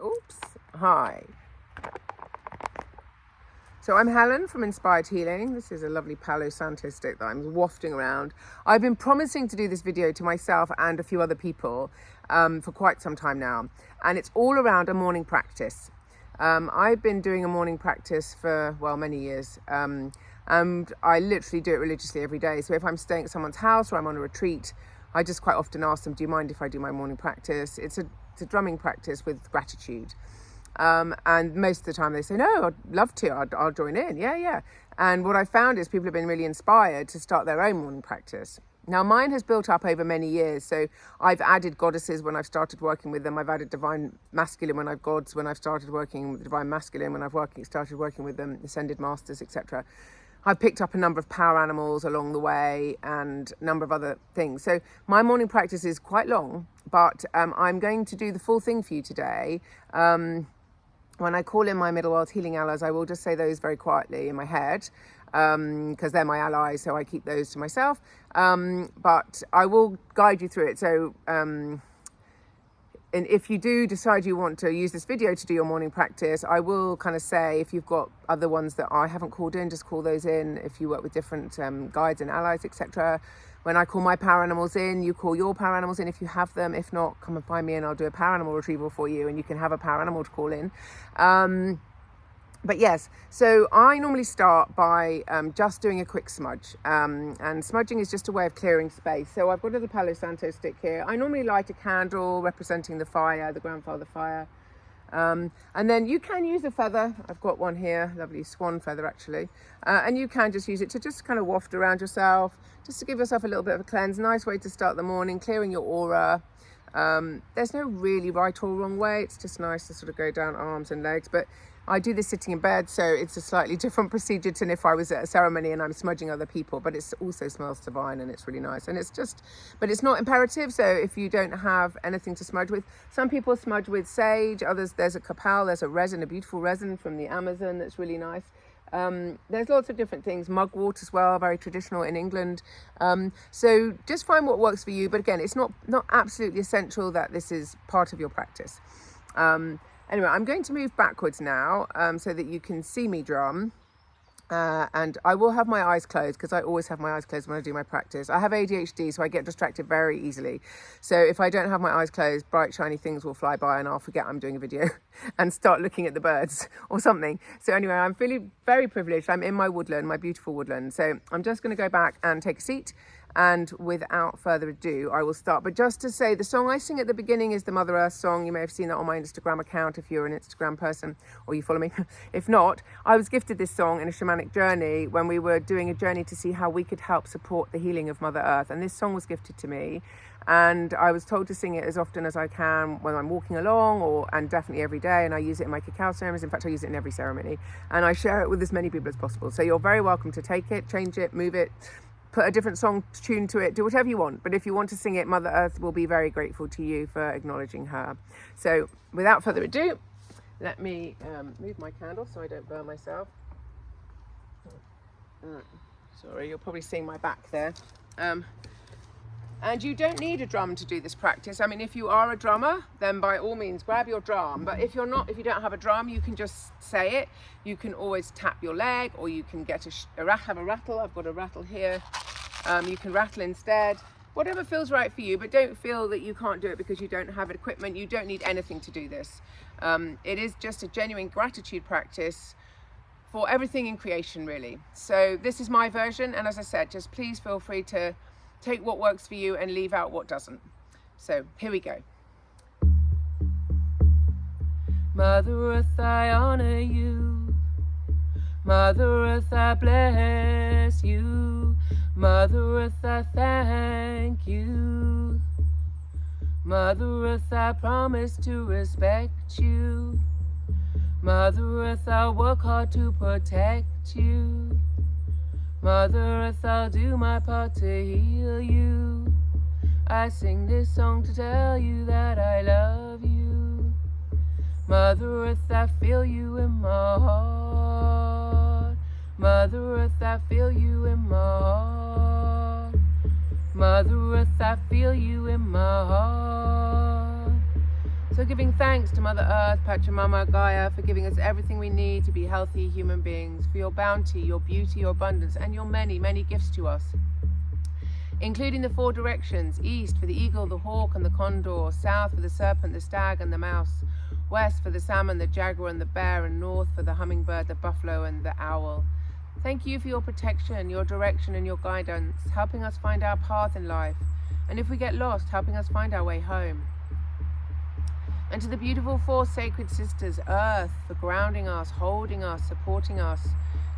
Oops. Hi. So I'm Helen from Inspired Healing. This is a lovely Palo Santo stick that I'm wafting around. I've been promising to do this video to myself and a few other people for quite some time now. And it's all around a morning practice. I've been doing a morning practice for, well, many years. And I literally do it religiously every day. So if I'm staying at someone's house or I'm on a retreat, I just quite often ask them, do you mind if I do my morning practice? It's a drumming practice with gratitude. And most of the time they say, no, I'd love to, I'll join in. Yeah. And what I found is people have been really inspired to start their own morning practice. Now mine has built up over many years. So I've added goddesses when I've started working with them. I've added divine masculine when I've gods, when I've started working with divine masculine, when I've started working with them, ascended masters, etc. I've picked up a number of power animals along the way and a number of other things. So my morning practice is quite long, but I'm going to do the full thing for you today. When I call in my middle world healing allies, I will just say those very quietly in my head because they're my allies, so I keep those to myself. But I will guide you through it. So, and if you do decide you want to use this video to do your morning practice, I will kind of say, if you've got other ones that I haven't called in, just call those in. If you work with different guides and allies, etc. When I call my power animals in, you call your power animals in if you have them. If not, come and find me and I'll do a power animal retrieval for you and you can have a power animal to call in. But yes, so I normally start by just doing a quick smudge. And smudging is just a way of clearing space. So I've got a little Palo Santo stick here. I normally light a candle representing the fire, the grandfather fire. And then you can use a feather. I've got one here, lovely swan feather actually. And you can just use it to just kind of waft around yourself, just to give yourself a little bit of a cleanse. Nice way to start the morning, clearing your aura. There's no really right or wrong way. It's just nice to sort of go down arms and legs. But I do this sitting in bed, so it's a slightly different procedure than if I was at a ceremony and I'm smudging other people, but it also smells divine and it's really nice. And it's just, but it's not imperative. So if you don't have anything to smudge with, some people smudge with sage, others, there's a cacao, there's a resin, a beautiful resin from the Amazon that's really nice. There's lots of different things, mugwort as well, very traditional in England. So just find what works for you. But again, it's not absolutely essential that this is part of your practice. Anyway, I'm going to move backwards now so that you can see me drum. And I will have my eyes closed because I always have my eyes closed when I do my practice. I have ADHD, so I get distracted very easily. So if I don't have my eyes closed, bright, shiny things will fly by and I'll forget I'm doing a video and start looking at the birds or something. So anyway, I'm feeling very privileged. I'm in my woodland, my beautiful woodland. So I'm just going to go back and take a seat. And without further ado, I will start. But just to say, the song I sing at the beginning is the Mother Earth song. You may have seen that on my Instagram account if you're an Instagram person or you follow me. If not, I was gifted this song in a shamanic journey when we were doing a journey to see how we could help support the healing of Mother Earth. And this song was gifted to me. And I was told to sing it as often as I can when I'm walking along and definitely every day. And I use it in my cacao ceremonies. In fact, I use it in every ceremony. And I share it with as many people as possible. So you're very welcome to take it, change it, move it, put a different song tune to it, do whatever you want. But if you want to sing it, Mother Earth will be very grateful to you for acknowledging her. So without further ado, let me move my candle so I don't burn myself. Sorry, you're probably seeing my back there. And you don't need a drum to do this practice. I mean, if you are a drummer, then by all means grab your drum. But if you're not, if you don't have a drum, you can just say it. You can always tap your leg, or you can get have a rattle. I've got a rattle here. You can rattle instead. Whatever feels right for you, but don't feel that you can't do it because you don't have equipment. You don't need anything to do this. It is just a genuine gratitude practice for everything in creation, really. So this is my version. And as I said, just please feel free to take what works for you and leave out what doesn't. So here we go. Mother Earth, I honor you. Mother Earth, I bless you. Mother Earth, I thank you. Mother Earth, I promise to respect you. Mother Earth, I'll work hard to protect you. Mother Earth, I'll do my part to heal you. I sing this song to tell you that I love you. Mother Earth, I feel you in my heart. Mother Earth, I feel you in my heart. Mother Earth, I feel you in my heart. So giving thanks to Mother Earth, Pachamama, Gaia, for giving us everything we need to be healthy human beings, for your bounty, your beauty, your abundance, and your many, many gifts to us, including the 4 directions: east for the eagle, the hawk, and the condor; south for the serpent, the stag, and the mouse; west for the salmon, the jaguar, and the bear; and north for the hummingbird, the buffalo, and the owl. Thank you for your protection, your direction, and your guidance, helping us find our path in life, and if we get lost, helping us find our way home. And to the beautiful 4 sacred sisters, Earth, for grounding us, holding us, supporting us,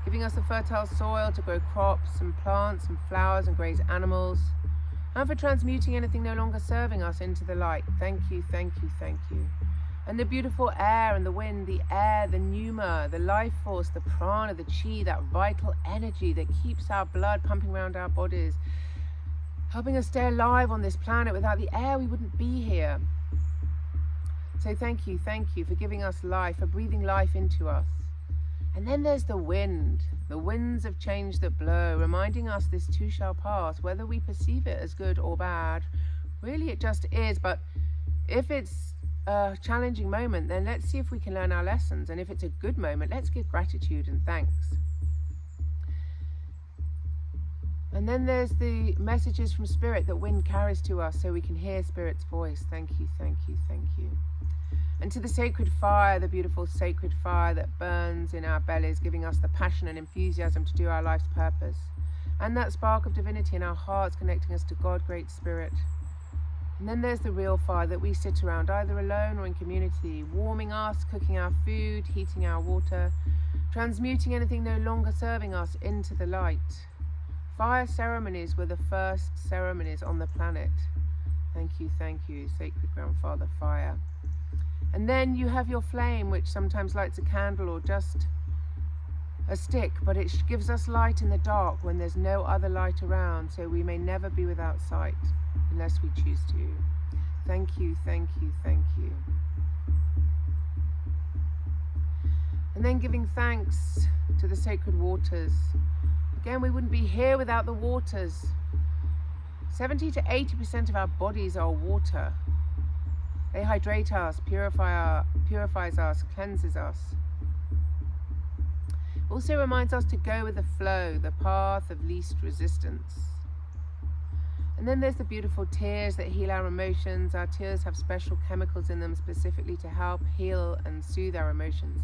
giving us the fertile soil to grow crops and plants and flowers and graze animals, and for transmuting anything no longer serving us into the light. Thank you, thank you, thank you. And the beautiful air and the wind, the air, the pneuma, the life force, the prana, the chi, that vital energy that keeps our blood pumping around our bodies, helping us stay alive on this planet. Without the air, we wouldn't be here. So thank you for giving us life, for breathing life into us. And then there's the wind, the winds of change that blow, reminding us this too shall pass, whether we perceive it as good or bad. Really, it just is. But if it's a challenging moment, then let's see if we can learn our lessons. And if it's a good moment, let's give gratitude and thanks. And then there's the messages from Spirit that wind carries to us so we can hear Spirit's voice. Thank you, thank you, thank you. And to the sacred fire, the beautiful sacred fire that burns in our bellies, giving us the passion and enthusiasm to do our life's purpose. And that spark of divinity in our hearts, connecting us to God, Great Spirit. And then there's the real fire that we sit around, either alone or in community, warming us, cooking our food, heating our water, transmuting anything no longer serving us into the light. Fire ceremonies were the first ceremonies on the planet. Thank you, Sacred Grandfather Fire. And then you have your flame, which sometimes lights a candle or just a stick, but it gives us light in the dark when there's no other light around, so we may never be without sight unless we choose to. Thank you, thank you, thank you. And then giving thanks to the sacred waters. Again, we wouldn't be here without the waters. 70 to 80% of our bodies are water. They hydrate us, purifies us, cleanses us. Also reminds us to go with the flow, the path of least resistance. And then there's the beautiful tears that heal our emotions. Our tears have special chemicals in them specifically to help heal and soothe our emotions.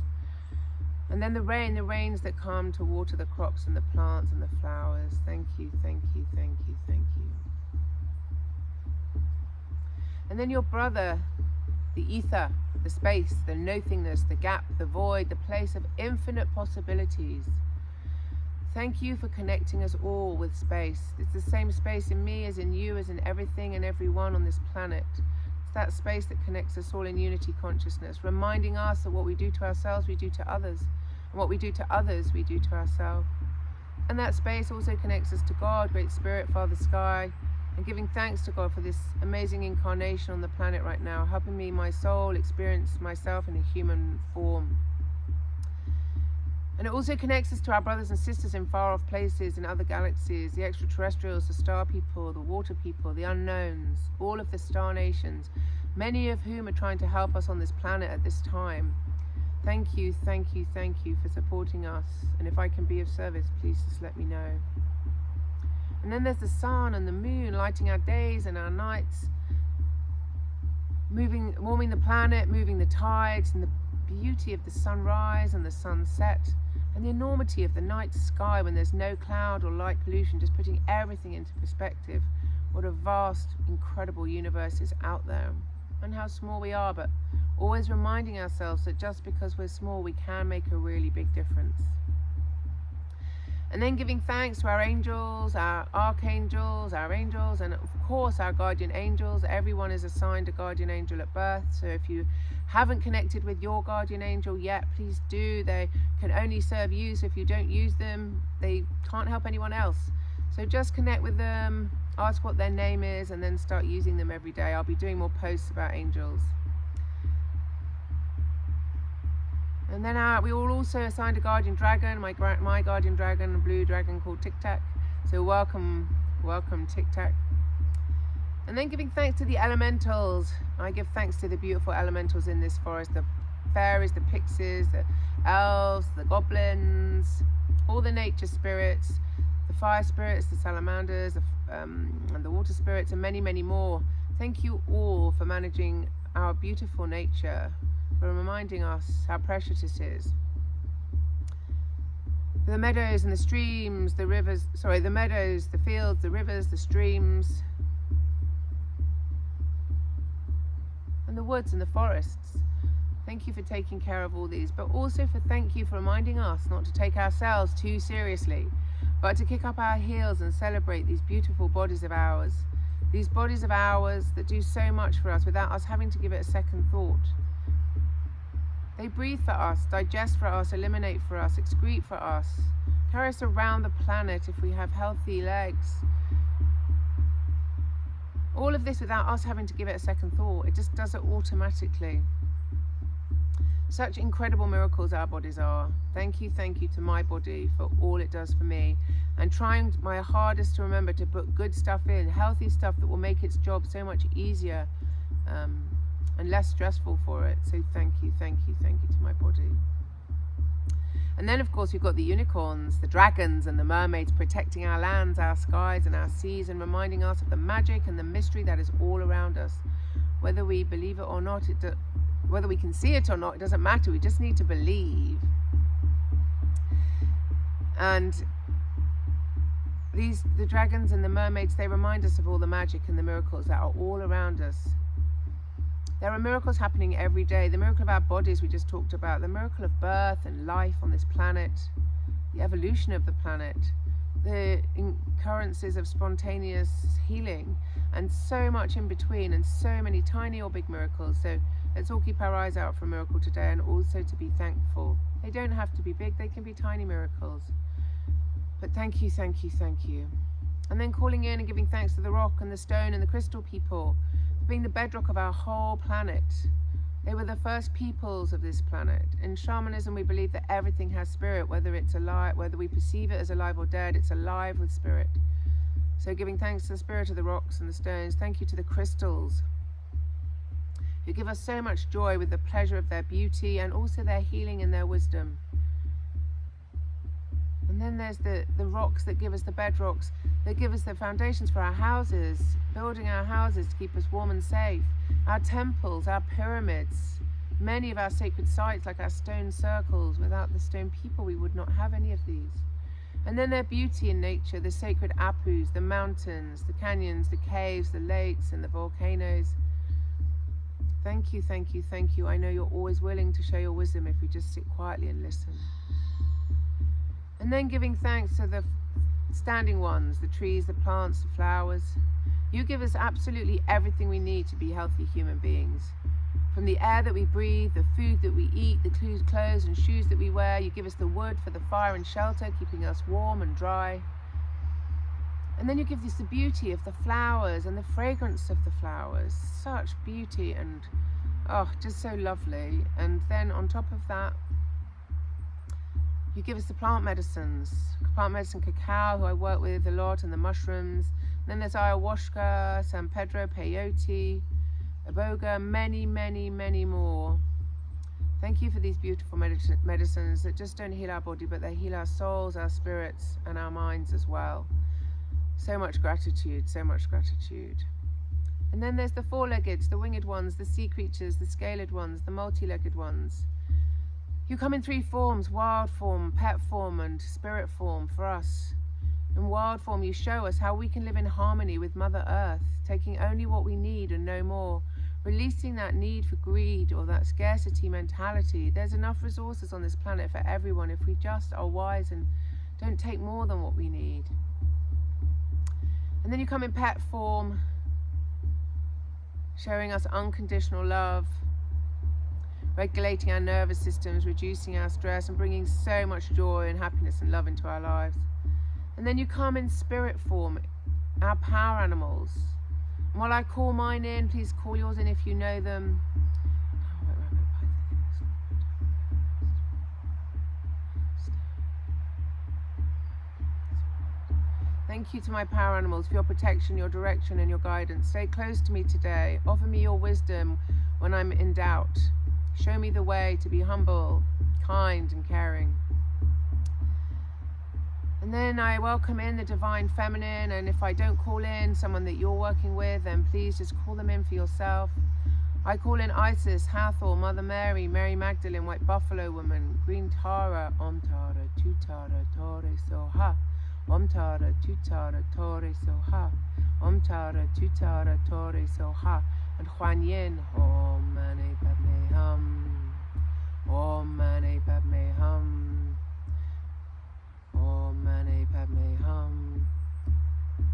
And then the rains that come to water the crops and the plants and the flowers. Thank you, thank you, thank you, thank you. And then your brother, the ether, the space, the nothingness, the gap, the void, the place of infinite possibilities. Thank you for connecting us all with space. It's the same space in me as in you, as in everything and everyone on this planet. It's that space that connects us all in unity consciousness, reminding us that what we do to ourselves, we do to others. And what we do to others, we do to ourselves. And that space also connects us to God, Great Spirit, Father Sky, and giving thanks to God for this amazing incarnation on the planet right now, helping me, my soul, experience myself in a human form. And it also connects us to our brothers and sisters in far-off places, in other galaxies, the extraterrestrials, the star people, the water people, the unknowns, all of the star nations, many of whom are trying to help us on this planet at this time. Thank you, thank you, thank you for supporting us. And if I can be of service, please just let me know. And then there's the sun and the moon lighting our days and our nights, warming the planet, moving the tides, and the beauty of the sunrise and the sunset, and the enormity of the night sky when there's no cloud or light pollution, just putting everything into perspective. What a vast, incredible universe is out there, and how small we are, but always reminding ourselves that just because we're small, we can make a really big difference. And then giving thanks to our angels, our archangels, our angels, and of course our guardian angels. Everyone is assigned a guardian angel at birth. So if you haven't connected with your guardian angel yet, please do. They can only serve you. So if you don't use them, they can't help anyone else. So just connect with them, ask what their name is, and then start using them every day. I'll be doing more posts about angels. And then we were also assigned a guardian dragon, my guardian dragon, a blue dragon called Tic Tac. So welcome Tic Tac. And then giving thanks to the elementals. I give thanks to the beautiful elementals in this forest, the fairies, the pixies, the elves, the goblins, all the nature spirits, the fire spirits, the salamanders, and the water spirits, and many, many more. Thank you all for managing our beautiful nature, for reminding us how precious it is. The meadows and the streams, the rivers, the meadows, the fields, the rivers, the streams, and the woods and the forests. Thank you for taking care of all these, but also thank you for reminding us not to take ourselves too seriously, but to kick up our heels and celebrate these beautiful bodies of ours. These bodies of ours that do so much for us without us having to give it a second thought. They breathe for us, digest for us, eliminate for us, excrete for us, carry us around the planet if we have healthy legs. All of this without us having to give it a second thought. It just does it automatically. Such incredible miracles our bodies are. Thank you to my body for all it does for me, and trying my hardest to remember to put good stuff in, healthy stuff that will make its job so much easier and less stressful for it. So thank you to my body. And then of course we've got the unicorns, the dragons and the mermaids protecting our lands, our skies and our seas, and reminding us of the magic and the mystery that is all around us. Whether we believe it or not, whether we can see it or not, it doesn't matter. We just need to believe. And the dragons and the mermaids, they remind us of all the magic and the miracles that are all around us. There are miracles happening every day. The miracle of our bodies we just talked about, the miracle of birth and life on this planet, the evolution of the planet, the occurrences of spontaneous healing, and so much in between, and so many tiny or big miracles. So let's all keep our eyes out for a miracle today, and also to be thankful. They don't have to be big, they can be tiny miracles. But thank you. And then calling in and giving thanks to the rock and the stone and the crystal people, being the bedrock of our whole planet. They were the first peoples of this planet. In shamanism, we believe that everything has spirit, whether it's alive, whether we perceive it as alive or dead, it's alive with spirit. So giving thanks to the spirit of the rocks and the stones. Thank you to the crystals, who give us so much joy with the pleasure of their beauty and also their healing and their wisdom. And then there's the rocks that give us the bedrocks, that give us the foundations for our houses, building our houses to keep us warm and safe, our temples, our pyramids, many of our sacred sites like our stone circles. Without the stone people we would not have any of these. And then their beauty in nature, the sacred apus, the mountains, the canyons, the caves, the lakes and the volcanoes. Thank you. I know you're always willing to share your wisdom if we just sit quietly and listen. And then giving thanks to the standing ones, the trees, the plants, the flowers. You give us absolutely everything we need to be healthy human beings. From the air that we breathe, the food that we eat, the clothes and shoes that we wear. You give us the wood for the fire and shelter, keeping us warm and dry. And then you give us the beauty of the flowers and the fragrance of the flowers. Such beauty and just so lovely. And then on top of that, you give us the plant medicine Cacao, who I work with a lot, and the mushrooms. And then there's ayahuasca, San Pedro, peyote, iboga, many more. Thank you for these beautiful medicines that just don't heal our body, but they heal our souls, our spirits, and our minds as well. So much gratitude. And then there's the four-leggeds, the winged ones, the sea creatures, the scaled ones, the multi-legged ones. You come in three forms: wild form, pet form, and spirit form for us. In wild form, you show us how we can live in harmony with Mother Earth, taking only what we need and no more, releasing that need for greed or that scarcity mentality. There's enough resources on this planet for everyone if we just are wise and don't take more than what we need. And then you come in pet form, showing us unconditional love, regulating our nervous systems, reducing our stress, and bringing so much joy and happiness and love into our lives. And then you come in spirit form, our power animals. And while I call mine in, please call yours in if you know them. Thank you to my power animals for your protection, your direction, and your guidance. Stay close to me today. Offer me your wisdom when I'm in doubt. Show me the way to be humble, kind, and caring. And then I welcome in the divine feminine, and if I don't call in someone that you're working with, then please just call them in for yourself. I call in Isis, Hathor, Mother Mary, Mary Magdalene, White Buffalo Woman, Green Tara, Om Tara, Tutara, Tore Soha, Om Tara, Tutara, Tore Soha, Om Tara, Tutara, Tore Soha, and Huan Yin, Om Mani Padme Hum, Om Mani Padme Hum, Om Mani Padme Hum.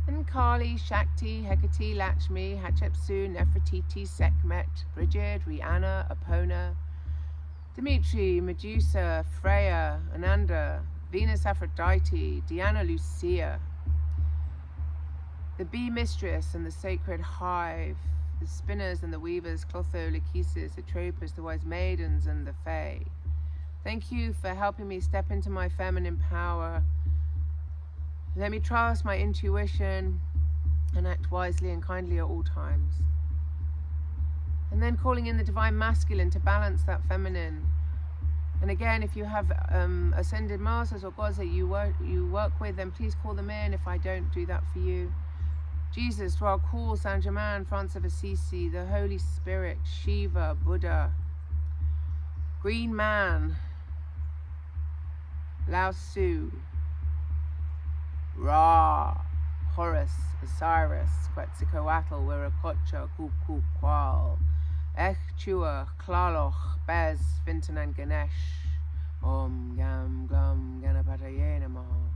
And Kali, Shakti, Hecate, Lakshmi, Hatshepsut, Nefertiti, Sekhmet, Bridget, Rihanna, Apona, Dimitri, Medusa, Freya, Ananda, Venus, Aphrodite, Diana, Lucia, the bee mistress and the sacred hive, the spinners and the weavers, Clotho, Lachesis, Atropos, the wise maidens, and the fae. Thank you for helping me step into my feminine power. Let me trust my intuition and act wisely and kindly at all times. And then calling in the divine masculine to balance that feminine. And again, if you have ascended masters or gods that you work with, then please call them in if I don't do that for you. Jesus, Raoul, Saint Germain, Francis of Assisi, the Holy Spirit, Shiva, Buddha, Green Man, Lao Tzu, Ra, Horus, Osiris, Quetzalcoatl, Viracocha, Kukulkwal, Chua, Klaloch, Bez, Vinton, and Ganesh. Om Gam Glum Ganapataye Namaha.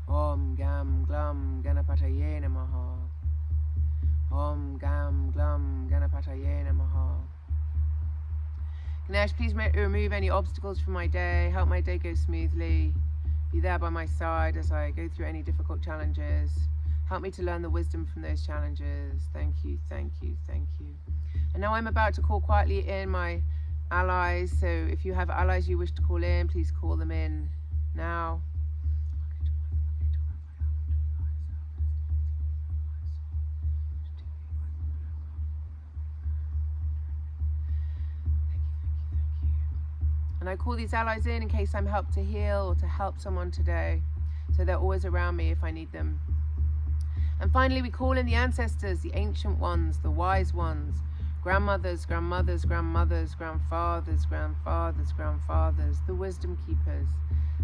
Om Gam Glum Ganapataye Namaha. Om Gam Glum Ganapataye Namaha. Ganesh, please remove any obstacles from my day. Help my day go smoothly. Be there by my side as I go through any difficult challenges. Help me to learn the wisdom from those challenges. Thank you, thank you, thank you. And now I'm about to call quietly in my allies. So if you have allies you wish to call in, please call them in now. And I call these allies in case I'm helped to heal or to help someone today. So they're always around me if I need them. And finally, we call in the ancestors, the ancient ones, the wise ones, grandmothers, grandmothers, grandmothers, grandfathers, grandfathers, grandfathers, the wisdom keepers.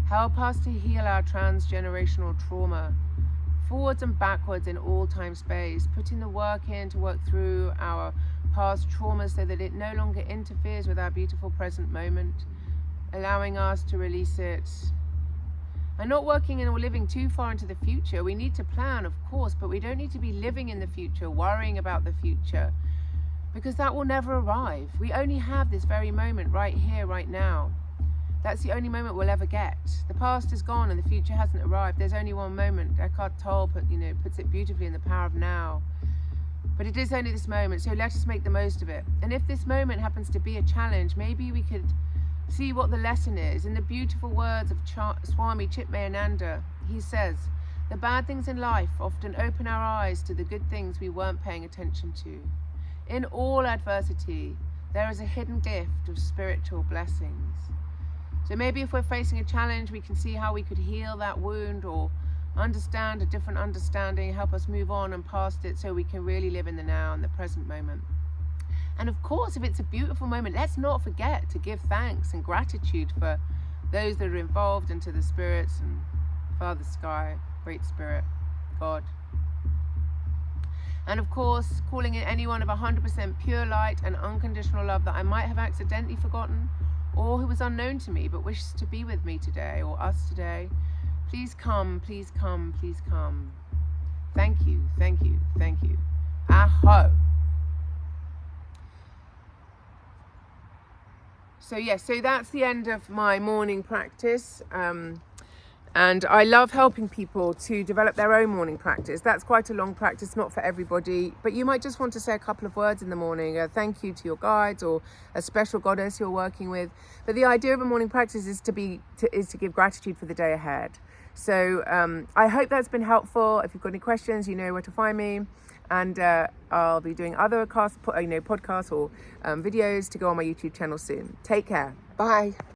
Help us to heal our transgenerational trauma, forwards and backwards in all time space, putting the work in to work through our past trauma so that it no longer interferes with our beautiful present moment, allowing us to release it. And not working in or living too far into the future. We need to plan, of course, but we don't need to be living in the future, worrying about the future, because that will never arrive. We only have this very moment right here, right now. That's the only moment we'll ever get. The past is gone and the future hasn't arrived. There's only one moment. Eckhart Tolle puts it beautifully in The Power of Now. But it is only this moment, so let us make the most of it. And if this moment happens to be a challenge, maybe we could see what the lesson is. In the beautiful words of Swami Chitmayananda, he says, the bad things in life often open our eyes to the good things we weren't paying attention to. In all adversity, there is a hidden gift of spiritual blessings. So maybe if we're facing a challenge, we can see how we could heal that wound or understand a different understanding, help us move on and past it so we can really live in the now and the present moment. And of course, if it's a beautiful moment, let's not forget to give thanks and gratitude for those that are involved, and to the spirits and Father Sky, Great Spirit, God. And of course, calling in anyone of 100% pure light and unconditional love that I might have accidentally forgotten, or who was unknown to me but wishes to be with me today or us today. Please come, please come, please come. Thank you, thank you, thank you. Aho. So yes, so that's the end of my morning practice. And I love helping people to develop their own morning practice. That's quite a long practice, not for everybody, but you might just want to say a couple of words in the morning, a thank you to your guides or a special goddess you're working with. But the idea of a morning practice is to give gratitude for the day ahead. So I hope that's been helpful. If you've got any questions, you know where to find me. And I'll be doing other podcasts or videos to go on my YouTube channel soon. Take care. Bye.